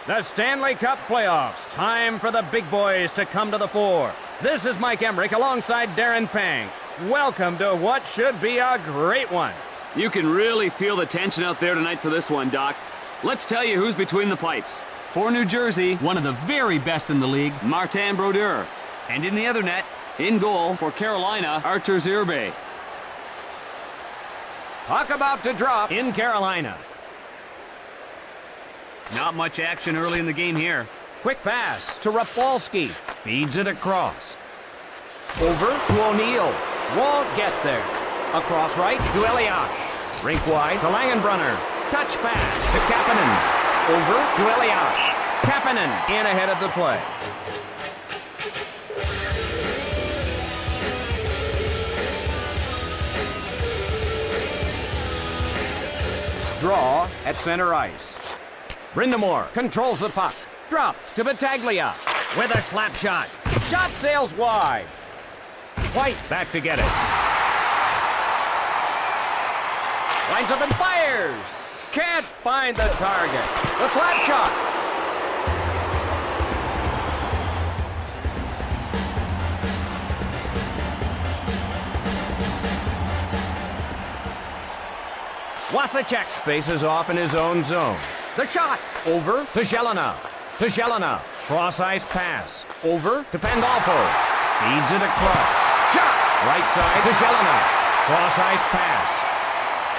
The Stanley Cup playoffs. Time for the big boys to come to the fore. This is Mike Emmerich alongside Darren Pang. Welcome to what should be a great one. You can really feel the tension out there tonight for this one, Doc. Let's tell you who's between the pipes. For New Jersey, one of the very best in the league, Martin Brodeur. And in the other net, in goal for Carolina, Artur Zirbe. Puck about to drop in Carolina. Not much action early in the game here. Quick pass to Rafalski. Feeds it across. Over to O'Neill. Won't get there. Across right to Eliash. Rink wide to Langenbrunner. Touch pass to Kapanen. Over to Eliash. Kapanen in ahead of the play. Draw at center ice. Brindamore controls the puck. Drop to Battaglia with a slap shot. Shot sails wide. White back to get it. Lines up and fires. Can't find the target. The slap shot. Wasacek faces off in his own zone. The shot. Over to Zelina. To Zelina. Cross-ice pass. Over to Pandolfo. Feeds it across. Shot. Right side to Zelina. Cross-ice pass.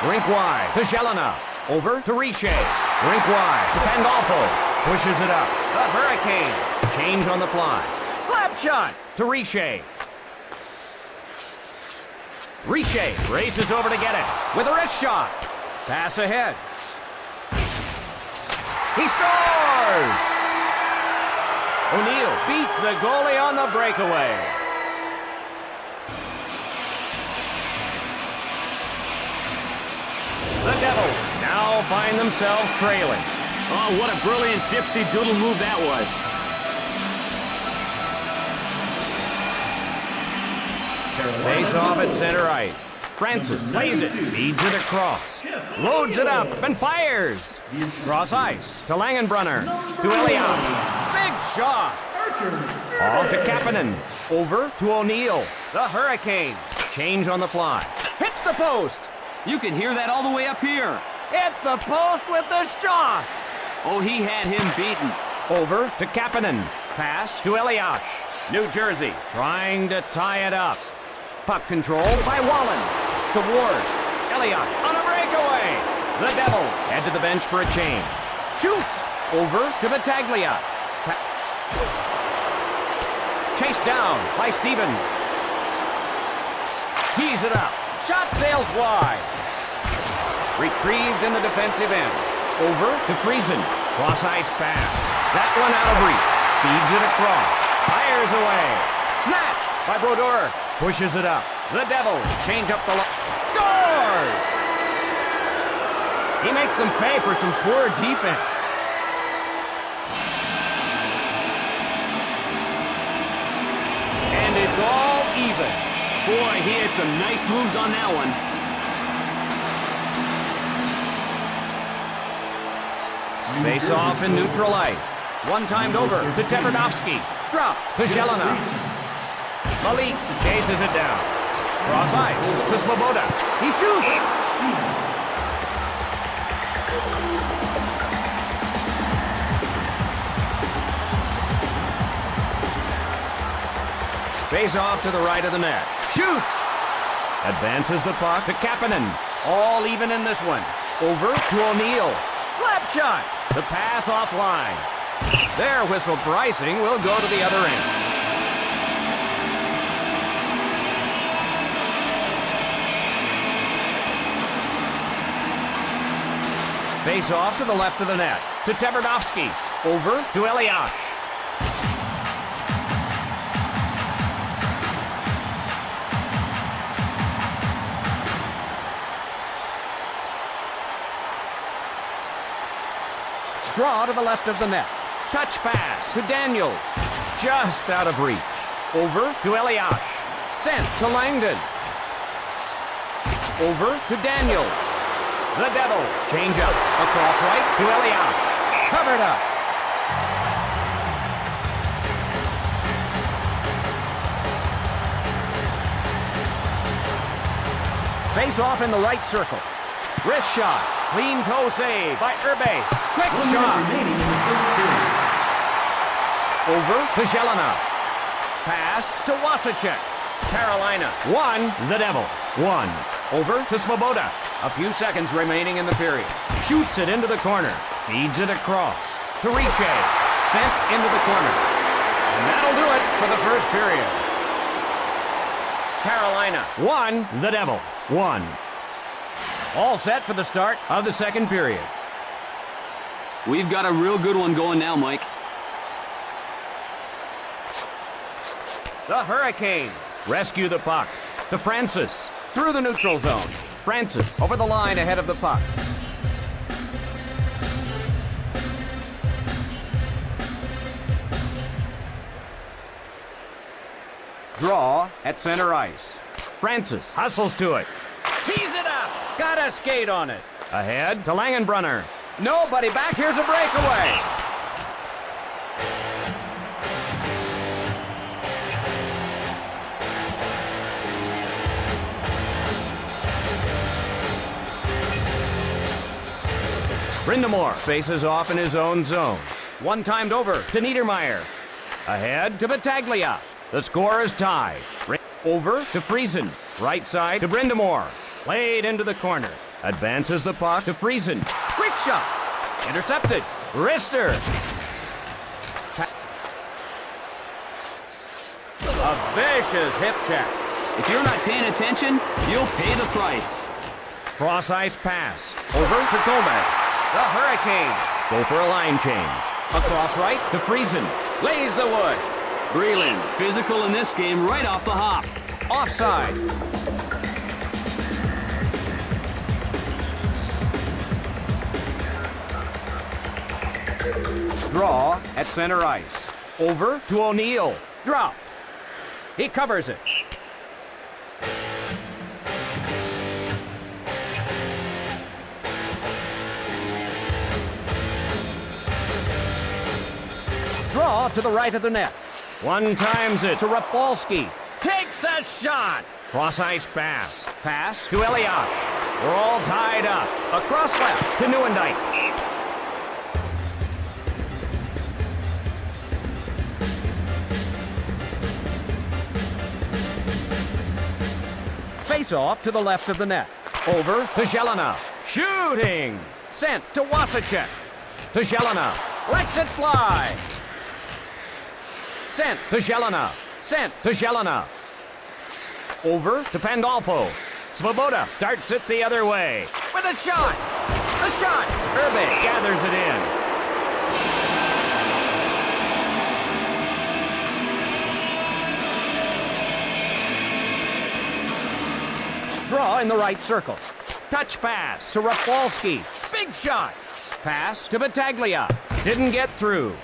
Rink wide to Zelina. Over to Richer. Rink wide to Pandolfo. Pushes it up. The Hurricane. Change on the fly. Slap shot to Richer. Richer races over to get it with a wrist shot. Pass ahead. He scores! O'Neill beats the goalie on the breakaway. The Devils now find themselves trailing. Oh, what a brilliant dipsy-doodle move that was. Face off at center ice. Francis plays it, feeds it across, loads it up, and fires. Cross ice to Langenbrunner, to Elias. Big shot. Off to Kapanen, over to O'Neill. The Hurricane. Change on the fly. Hits the post. You can hear that all the way up here. Hit the post with the shot. Oh, he had him beaten. Over to Kapanen. Pass to Elias. New Jersey trying to tie it up. Puck control by Wallen. Toward Elias on a breakaway. The Devils head to the bench for a change. Shoots over to Battaglia. Chased down by Stevens. Tees it up. Shot sails wide. Retrieved in the defensive end. Over to Friesen. Cross ice pass. That one out of reach. Feeds it across. Fires away. Snatched by Brodeur. Pushes it up. The Devils change up the line. Scores! He makes them pay for some poor defense. And it's all even. Boy, he had some nice moves on that one. Face off in neutral ice. One timed over to Teperdovsky. Drop to Zelina. Malik chases it down. Cross ice to Svoboda. He shoots. Face off to the right of the net. Shoots. Advances the puck to Kapanen. All even in this one. Over to O'Neill. Slap shot. The pass offline. Their whistle pricing will go to the other end. Face off to the left of the net. To Teperdovsky. Over to Elias. Draw to the left of the net. Touch pass to Daniels. Just out of reach. Over to Elias. Sent to Langdon. Over to Daniels. The Devils change up. Across right to Elias. Covered up. Face off in the right circle. Wrist shot. Clean toe save by Urbe. Quick shot. Over to Jelena. Pass to Wasacek. Carolina 1, the Devils 1. Over to Svoboda. A few seconds remaining in the period. Shoots it into the corner. Feeds it across to Richer. Sent into the corner. And that'll do it for the first period. Carolina 1, the Devils 1. All set for the start of the second period. We've got a real good one going now, Mike. The Hurricanes rescue the puck to Francis through the neutral zone. Francis over the line ahead of the puck. Draw at center ice. Francis hustles to it. Tees it up. Got a skate on it. Ahead to Langenbrunner. Nobody back. Here's a breakaway. Brindamore faces off in his own zone. One timed over to Niedermeyer. Ahead to Battaglia. The score is tied. Over to Friesen. Right side to Brindamore. Played into the corner. Advances the puck to Friesen. Quick shot. Intercepted. Wrister. A vicious hip check. If you're not paying attention, you'll pay the price. Cross ice pass. Over to Gomez. The Hurricanes go for a line change. Across right to Friesen. Lays the wood. Breland, physical in this game right off the hop. Offside. Draw at center ice. Over to O'Neill. Drop. He covers it. Draw to the right of the net. One times it to Rafalski. Takes a shot. Cross ice pass. Pass to Elias. We're all tied up. Across left to Nieuwendyk. Face off to the left of the net. Over to Jelena. Shooting. Sent to Wasacek. To Jelena. Lets it fly. Sent to Jelena. Sent to Jelena. Over to Pandolfo. Svoboda starts it the other way. With a shot. The shot. Urbe gathers it in. Draw in the right circle. Touch pass to Rafalski. Big shot. Pass to Battaglia. Didn't get through.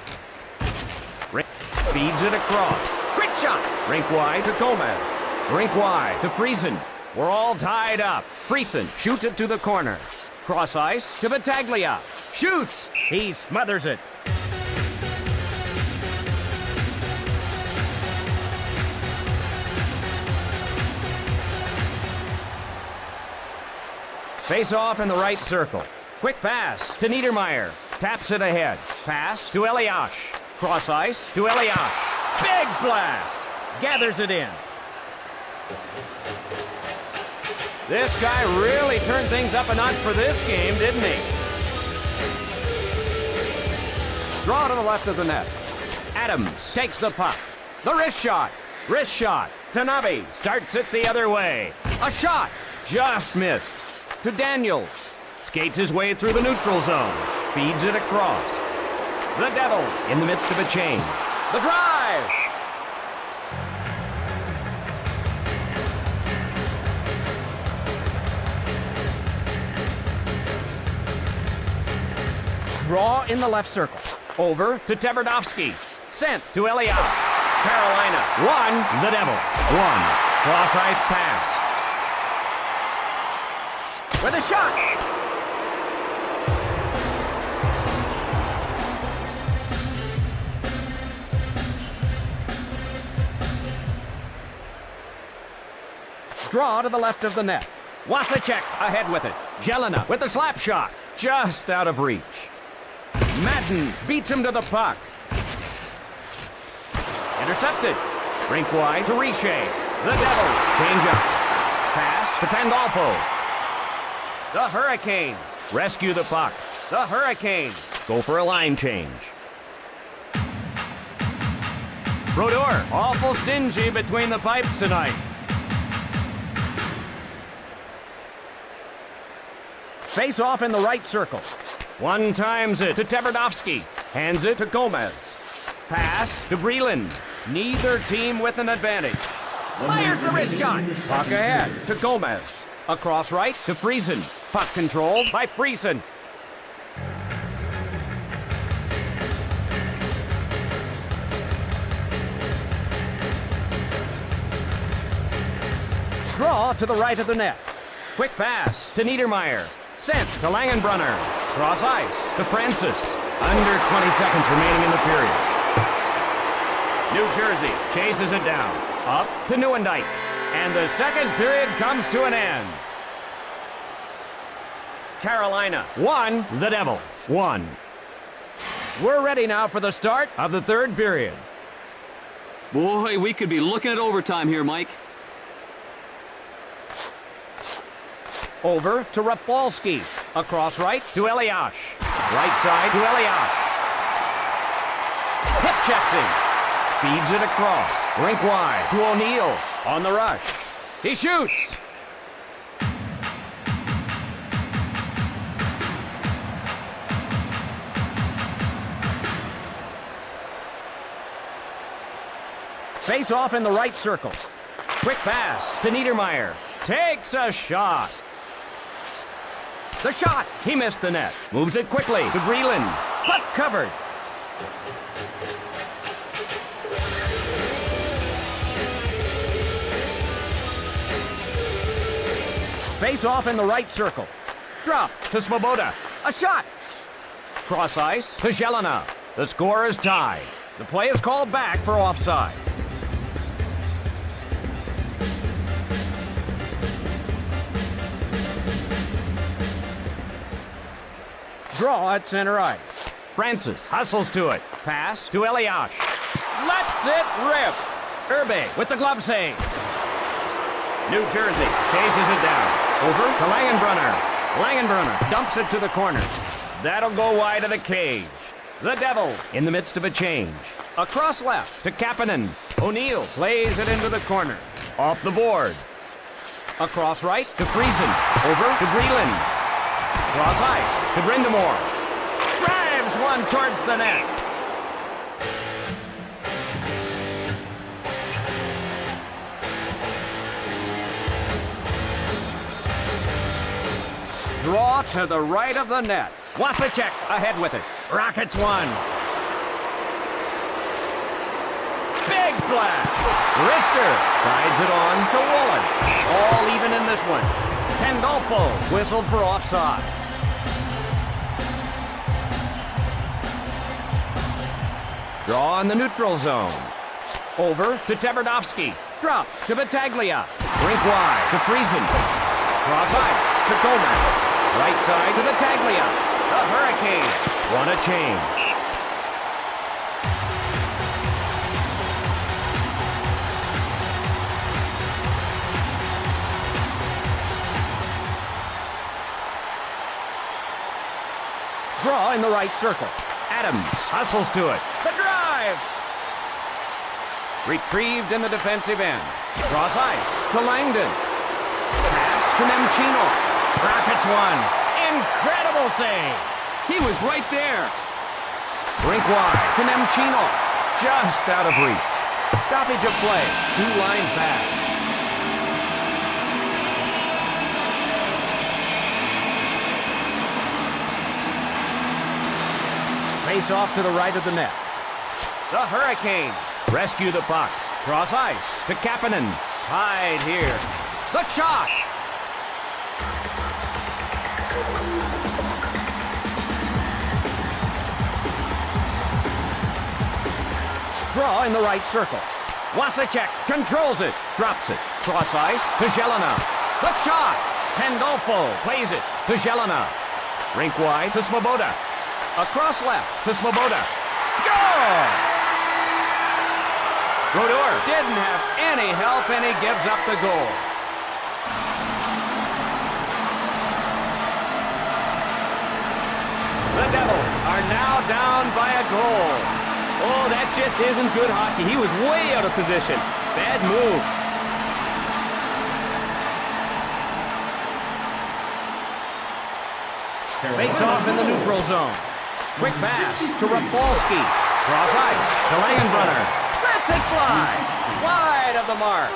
Feeds it across. Quick shot. Rink wide to Gomez. Rink wide to Friesen. We're all tied up. Friesen shoots it to the corner. Cross ice to Battaglia. Shoots. He smothers it. Face off in the right circle. Quick pass to Niedermeyer. Taps it ahead. Pass to Elias. Cross ice to Elias. Big blast. Gathers it in. This guy really turned things up a notch for this game, didn't he? Draw to the left of the net. Adams takes the puck. The wrist shot. Wrist shot. Tanabe starts it the other way. A shot. Just missed. To Daniels. Skates his way through the neutral zone. Feeds it across. The Devils in the midst of a change. The drive! Draw in the left circle. Over to Tverdovsky. Sent to Elias. Carolina 1, the Devils 1. Cross ice pass. With a shot! Draw to the left of the net. Wasacek ahead with it. Jelena with the slap shot. Just out of reach. Madden beats him to the puck. Intercepted. Rink wide to Riche. The Devils change up. Pass to Pandolfo. The Hurricanes rescue the puck. The Hurricanes go for a line change. Brodeur, awful stingy between the pipes tonight. Face off in the right circle. One times it to Tverdovsky. Hands it to Gomez. Pass to Breland. Neither team with an advantage. Fires the wrist shot. Puck ahead to Gomez. Across right to Friesen. Puck controlled by Friesen. Draw to the right of the net. Quick pass to Niedermeyer. Sent to Langenbrunner. Cross ice to Francis. Under 20 seconds remaining in the period. New Jersey chases it down. Up to Nieuwendyk. And the second period comes to an end. Carolina 1, the Devils 1. We're ready now for the start of the third period. Boy, we could be looking at overtime here, Mike. Over to Rafalski. Across right to Eliash. Right side to Eliash. Hip checks him. Feeds it across. Rink wide to O'Neill. On the rush. He shoots. Face off in the right circle. Quick pass to Niedermeyer. Takes a shot. The shot. He missed the net. Moves it quickly to Breland. Puck covered. Face off in the right circle. Drop to Svoboda. A shot. Cross ice to Jelena. The score is tied. The play is called back for offside. Draw at center ice. Francis hustles to it. Pass to Eliash. Lets it rip. Irbe with the glove save. New Jersey chases it down. Over to Langenbrunner. Langenbrunner dumps it to the corner. That'll go wide of the cage. The Devils in the midst of a change. Across left to Kapanen. O'Neill plays it into the corner. Off the board. Across right to Friesen. Over to Breland. Cross ice to Brindamore. Drives one towards the net. Draw to the right of the net. Wasacek ahead with it. Rockets one. Big blast. Rister guides it on to Woolen. All even in this one. Pandolfo whistled for offside. Draw in the neutral zone. Over to Tverdovsky. Drop to Battaglia. Rink wide to Friesen. Cross ice to Gomez. Right side to Battaglia. The Hurricanes want a change. Draw in the right circle. Adams hustles to it. The drive! Retrieved in the defensive end. Cross ice to Langdon. Pass to Nemchino. Rockets one. Incredible save! He was right there. Rink wide to Nemchino. Just out of reach. Stoppage of play. Two-line pass. Face off to the right of the net. The Hurricanes rescue the puck. Cross ice to Kapanen. Tied here. The shot! Draw in the right circle. Wasacek controls it. Drops it. Cross ice to Jelena. The shot! Pandolfo plays it to Jelena. Rink wide to Svoboda. Across left to Svoboda. Score! Brodeur didn't have any help, and he gives up the goal. The Devils are now down by a goal. Oh, that just isn't good hockey. He was way out of position. Bad move. Face off in the neutral zone. Quick pass to Rapolsky. Cross ice to Langenbrunner. Lets it fly. Wide of the mark.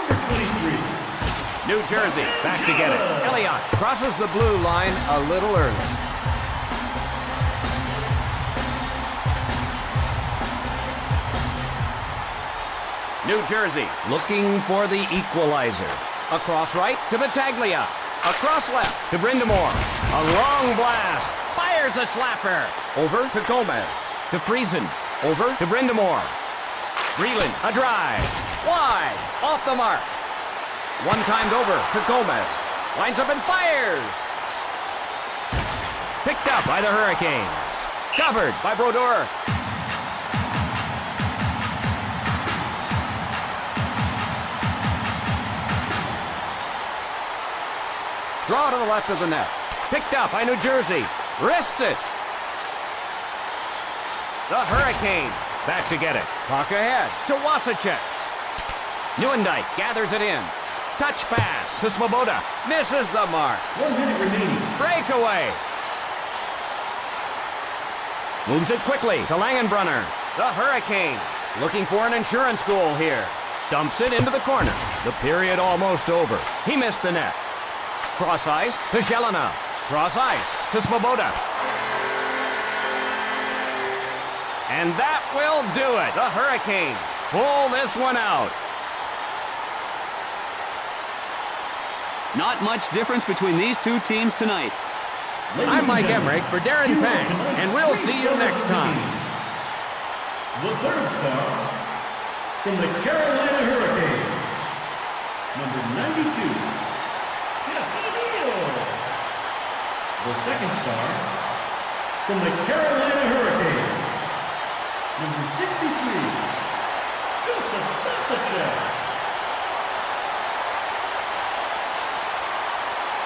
New Jersey back to get it. Elliott crosses the blue line a little early. New Jersey looking for the equalizer. Across right to Battaglia. Across left to Brindamore. A long blast. Fires a slapper. Over to Gomez. To Friesen. Over to Brindamore. Breland, a drive. Wide. Off the mark. One timed over to Gomez. Lines up and fires. Picked up by the Hurricanes. Covered by Brodeur. Draw to the left of the net. Picked up by New Jersey. Wrists it. The Hurricanes back to get it. Puck ahead to Wasacek. Nieuwendyk gathers it in. Touch pass to Svoboda. Misses the mark. 1 minute remaining. Breakaway. Moves it quickly to Langenbrunner. The Hurricanes looking for an insurance goal here. Dumps it into the corner. The period almost over. He missed the net. Cross ice to Jelena. Cross ice to Svoboda. And that will do it. The Hurricanes pull this one out. Not much difference between these two teams tonight. I'm Mike Emmerich for Darren Pang, and we'll see you next time. The third star from the Carolina Hurricanes, number 92. The second star from the Carolina Hurricanes, number 63, Joseph Wasacek.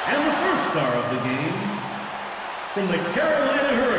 And the first star of the game from the Carolina Hurricanes,